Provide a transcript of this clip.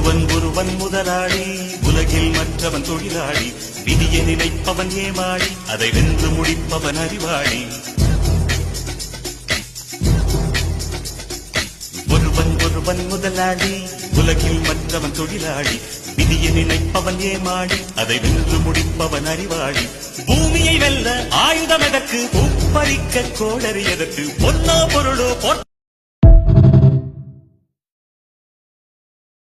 ஒருவன் முதலாளி, உலகில் மற்றவன் தொழிலாளி. விதியை நினைப்பவன் ஏமாளி, அதை வென்று முடிப்பவன் அறிவாளி. ஒருவன் முதலாளி, உலகில் மற்றவன் தொழிலாளி. விதியை நினைப்பவன் ஏமாளி, அதை வென்று முடிப்பவன் அறிவாளி. பூமியை வெல்ல ஆயுதம் எதற்கு, பூப்பறிக்க கோடரி எதற்கு, பொன்னோ பொருளோ